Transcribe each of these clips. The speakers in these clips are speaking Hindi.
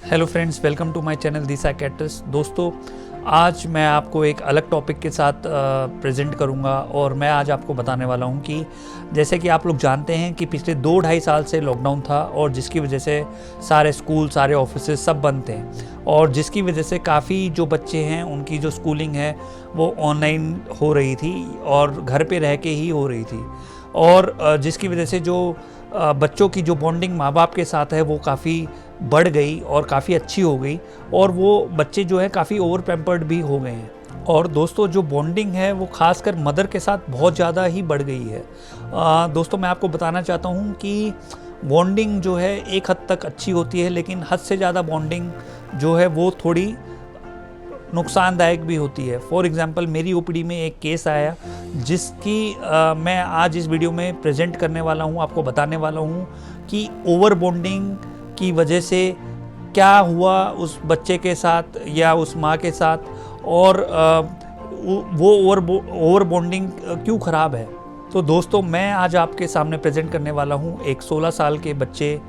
Hello friends, welcome to my channel the psychiatrist. दोस्तों, आज मैं आपको एक अलग टॉपिक के साथ प्रेजेंट करूंगा और मैं आज आपको बताने वाला हूं कि जैसे कि आप लोग जानते हैं कि पिछले 2-2.5 साल से लॉकडाउन था और जिसकी वजह से सारे स्कूल, सारे ऑफिसेज सब बंद थे और जिसकी वजह से काफ़ी जो बच्चे हैं उनकी जो स्कूलिंग है वो ऑनलाइन हो रही थी और घर पे रह के ही हो रही थी और जिसकी वजह से जो बच्चों की जो बॉन्डिंग माँ बाप के साथ है वो काफ़ी बढ़ गई और काफ़ी अच्छी हो गई और वो बच्चे जो है काफ़ी ओवर पैम्पर्ड भी हो गए हैं। और दोस्तों, जो बॉन्डिंग है वो खासकर मदर के साथ बहुत ज़्यादा ही बढ़ गई है। दोस्तों, मैं आपको बताना चाहता हूँ कि बॉन्डिंग जो है एक हद तक अच्छी होती है, लेकिन हद से ज़्यादा बॉन्डिंग जो है वो थोड़ी नुकसानदायक भी होती है। फॉर एग्ज़ाम्पल, मेरी ओपीडी में एक केस आया जिसकी मैं आज इस वीडियो में प्रेजेंट करने वाला हूँ, आपको बताने वाला हूँ कि ओवर बॉन्डिंग की वजह से क्या हुआ उस बच्चे के साथ या उस माँ के साथ और वो ओवर बॉन्डिंग क्यों ख़राब है। तो दोस्तों, मैं आज आपके सामने प्रेजेंट करने वाला हूँ एक 16 साल के बच्चे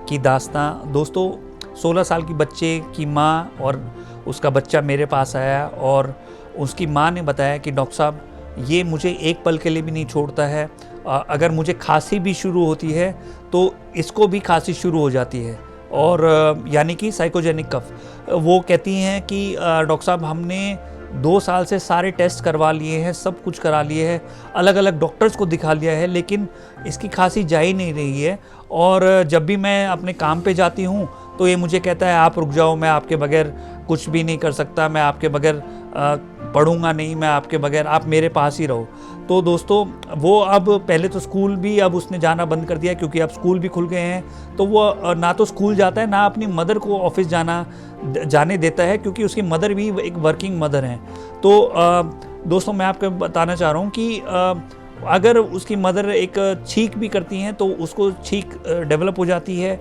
की दास्तां। दोस्तों, 16 साल की बच्चे की माँ और उसका बच्चा मेरे पास आया और उसकी माँ ने बताया कि डॉक्टर साहब, ये मुझे एक पल के लिए भी नहीं छोड़ता है। अगर मुझे खांसी भी शुरू होती है तो इसको भी खांसी शुरू हो जाती है और यानी कि साइकोजेनिक कफ। वो कहती हैं कि डॉक्टर साहब, हमने 2 साल से सारे टेस्ट करवा लिए हैं, सब कुछ करा लिए हैं, अलग अलग डॉक्टर्स को दिखा लिया है, लेकिन इसकी खांसी जा ही नहीं रही है। और जब भी मैं अपने काम पे जाती हूँ तो ये मुझे कहता है, आप रुक जाओ, मैं आपके बगैर कुछ भी नहीं कर सकता, मैं आपके बगैर पढ़ूंगा नहीं, मैं आपके बगैर, आप मेरे पास ही रहो। तो दोस्तों, वो अब पहले तो स्कूल भी अब उसने जाना बंद कर दिया क्योंकि अब स्कूल भी खुल गए हैं, तो वो ना तो स्कूल जाता है, ना अपनी मदर को ऑफिस जाने देता है क्योंकि उसकी मदर भी एक वर्किंग मदर हैं। तो दोस्तों, मैं आपको बताना चाह रहा हूँ कि अगर उसकी मदर एक छींक भी करती हैं तो उसको छींक डेवलप हो जाती है।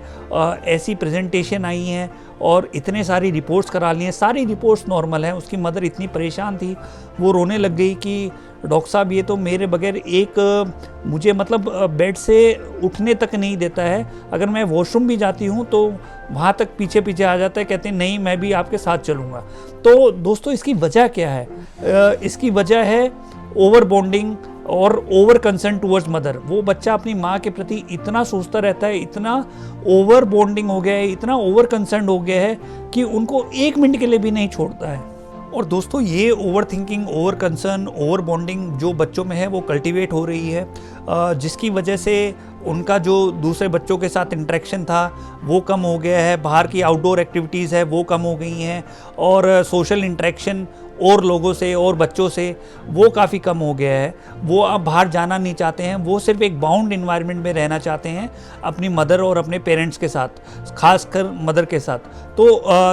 ऐसी प्रेजेंटेशन आई हैं और इतने सारी रिपोर्ट्स करा ली हैं, सारी रिपोर्ट्स नॉर्मल हैं। उसकी मदर इतनी परेशान थी, वो रोने लग गई कि डॉक्टर साहब, ये तो मेरे बगैर मुझे मतलब बेड से उठने तक नहीं देता है, अगर मैं वॉशरूम भी जाती हूँ तो वहाँ तक पीछे पीछे आ जाता है, कहते हैं नहीं, मैं भी आपके साथ चलूँगा। तो दोस्तों, इसकी वजह क्या है? इसकी वजह है ओवर बॉन्डिंग और ओवर कंसर्न टूवर्ड्स मदर। वो बच्चा अपनी माँ के प्रति इतना सोचता रहता है, इतना ओवर बॉन्डिंग हो गया है, इतना ओवर कंसर्न हो गया है कि उनको 1 मिनट के लिए भी नहीं छोड़ता है। और दोस्तों, ये over thinking, over concern, over bonding जो बच्चों में है वो कल्टीवेट हो रही है, जिसकी वजह से उनका जो दूसरे बच्चों के साथ इंटरेक्शन था वो कम हो गया है, बाहर की आउटडोर एक्टिविटीज़ है वो कम हो गई हैं और सोशल इंटरेक्शन और लोगों से और बच्चों से वो काफ़ी कम हो गया है। वो अब बाहर जाना नहीं चाहते हैं, वो सिर्फ एक बाउंड इन्वायरमेंट में रहना चाहते हैं अपनी मदर और अपने पेरेंट्स के साथ, खासकर मदर के साथ। तो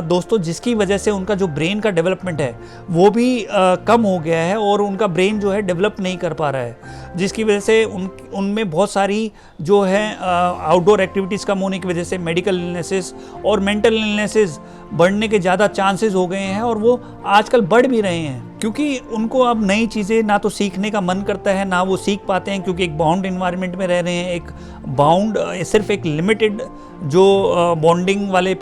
दोस्तों, जिसकी वजह से उनका जो ब्रेन का डेवलपमेंट है वो भी कम हो गया है और उनका ब्रेन जो है डेवलप नहीं कर पा रहा है, जिसकी वजह से उनमें बहुत सारी जो है आउटडोर एक्टिविटीज़ कम होने की वजह से मेडिकल इलनेसेस और मेंटल इलनेसेस बढ़ने के ज़्यादा चांसेस हो गए हैं और वो आजकल बढ़ भी रहे हैं क्योंकि उनको अब नई चीज़ें ना तो सीखने का मन करता है, ना वो सीख पाते हैं क्योंकि एक बाउंड इन्वायरमेंट में रह रहे हैं। एक बाउंड, सिर्फ एक लिमिटेड जो बॉन्डिंग वाले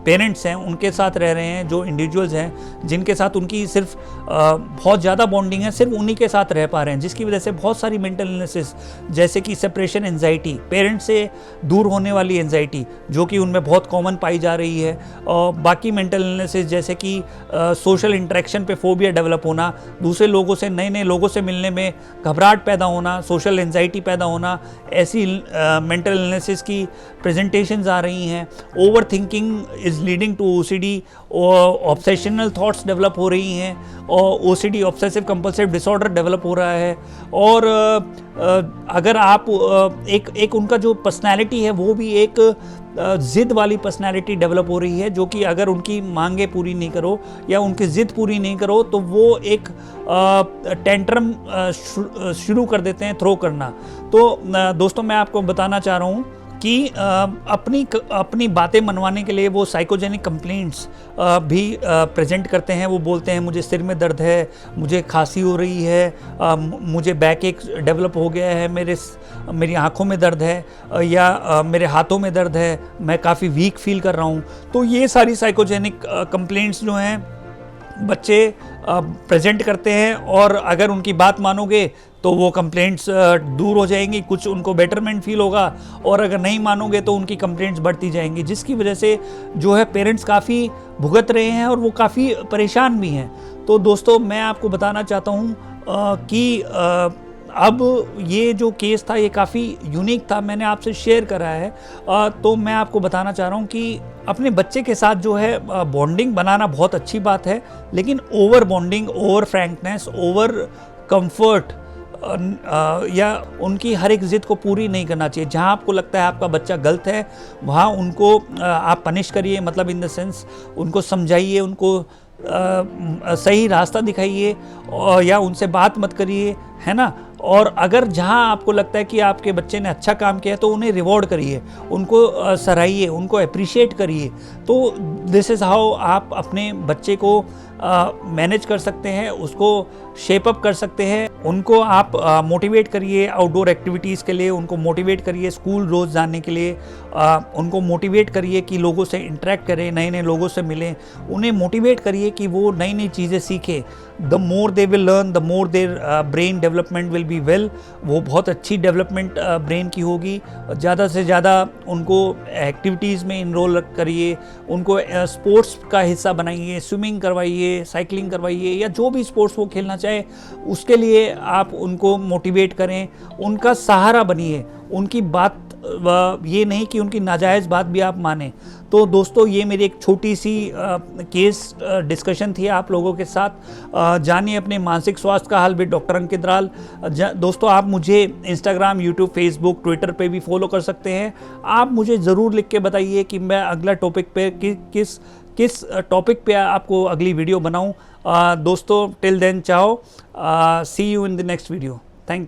पेरेंट्स हैं उनके साथ रह रहे हैं, जो इंडिविजुअल्स हैं जिनके साथ उनकी सिर्फ बहुत ज़्यादा बॉन्डिंग है, सिर्फ उन्हीं के साथ रह पा रहे हैं, जिसकी वजह से बहुत सारी मेंटल इलनेसेस जैसे कि सेपरेशन एंजाइटी, पेरेंट्स से दूर होने वाली एंजाइटी जो कि उनमें बहुत कॉमन पाई जा रही है, और बाकी मेंटल इलनेसेस जैसे कि सोशल इंटरेक्शन पे फोबिया डेवलप होना, दूसरे लोगों से, नए नए लोगों से मिलने में घबराहट पैदा होना, सोशल एंजाइटी पैदा होना, ऐसी मेंटल इलनेसेस की प्रेजेंटेशंस आ रही हैं। Overthinking is leading to OCD, obsessional thoughts develop हो रही हैं और OCD, obsessive compulsive disorder develop हो रहा है। और अगर आप एक उनका जो पर्सनैलिटी है वो भी एक ज़िद वाली पर्सनैलिटी डेवलप हो रही है, जो कि अगर उनकी मांगे पूरी नहीं करो या उनकी ज़िद पूरी नहीं करो तो वो एक टेंट्रम शुरू कर देते हैं, थ्रो करना। तो दोस्तों, मैं आपको बताना चाह रहा हूँ कि अपनी बातें मनवाने के लिए वो साइकोजेनिक कंप्लेंट्स भी प्रेजेंट करते हैं। वो बोलते हैं मुझे सिर में दर्द है, मुझे खांसी हो रही है, मुझे बैक एक डेवलप हो गया है, मेरी आंखों में दर्द है, या मेरे हाथों में दर्द है, मैं काफ़ी वीक फील कर रहा हूँ। तो ये सारी साइकोजेनिक कंप्लेंट्स जो हैं बच्चे प्रेजेंट करते हैं, और अगर उनकी बात मानोगे तो वो कंप्लेंट्स दूर हो जाएंगी, कुछ उनको बेटरमेंट फील होगा, और अगर नहीं मानोगे तो उनकी कंप्लेंट्स बढ़ती जाएंगी, जिसकी वजह से जो है पेरेंट्स काफ़ी भुगत रहे हैं और वो काफ़ी परेशान भी हैं। तो दोस्तों मैं आपको बताना चाहता हूँ कि अब ये जो केस था ये काफ़ी यूनिक था, मैंने आपसे शेयर करा है। तो मैं आपको बताना चाह रहा हूँ कि अपने बच्चे के साथ जो है बॉन्डिंग बनाना बहुत अच्छी बात है, लेकिन over bonding, over frankness, over comfort या उनकी हर एक ज़िद को पूरी नहीं करना चाहिए। जहाँ आपको लगता है आपका बच्चा गलत है वहाँ उनको आप पनिश करिए, मतलब इन द सेंस उनको समझाइए, उनको सही रास्ता दिखाइए, या उनसे बात मत करिए, है ना। और अगर जहाँ आपको लगता है कि आपके बच्चे ने अच्छा काम किया तो उन्हें रिवॉर्ड करिए, उनको सराहिए, उनको अप्रिशिएट करिए। तो दिस इज़ हाउ आप अपने बच्चे को मैनेज कर सकते हैं, उसको शेप अप कर सकते हैं। उनको आप मोटिवेट करिए आउटडोर एक्टिविटीज़ के लिए, उनको मोटिवेट करिए स्कूल रोज़ जाने के लिए, उनको मोटिवेट करिए कि लोगों से इंटरेक्ट करें, नए नए लोगों से मिलें, उन्हें मोटिवेट करिए कि वो नई नई चीज़ें सीखें। The more they will learn, the more their brain development will be well. वो बहुत अच्छी डेवलपमेंट ब्रेन की होगी। ज़्यादा से ज़्यादा उनको एक्टिविटीज़ में इनरोल करिए, उनको स्पोर्ट्स का हिस्सा बनाइए, स्विमिंग करवाइए, साइकिलिंग करवाइए, या जो भी स्पोर्ट्स वो खेलना चाहे उसके लिए आप उनको मोटिवेट करें, उनका सहारा बनिए। उनकी बात ये नहीं कि उनकी नाजायज़ बात भी आप माने। तो दोस्तों ये मेरी एक छोटी सी केस डिस्कशन थी आप लोगों के साथ। जानिए अपने मानसिक स्वास्थ्य का हाल विद डॉक्टर अंकित राल। दोस्तों आप मुझे इंस्टाग्राम, यूट्यूब, फेसबुक, ट्विटर पे भी फॉलो कर सकते हैं। आप मुझे ज़रूर लिख के बताइए कि मैं अगला टॉपिक पे किस टॉपिक पे आपको अगली वीडियो बनाऊं। दोस्तों till then ciao, see you in the next video. Thank you.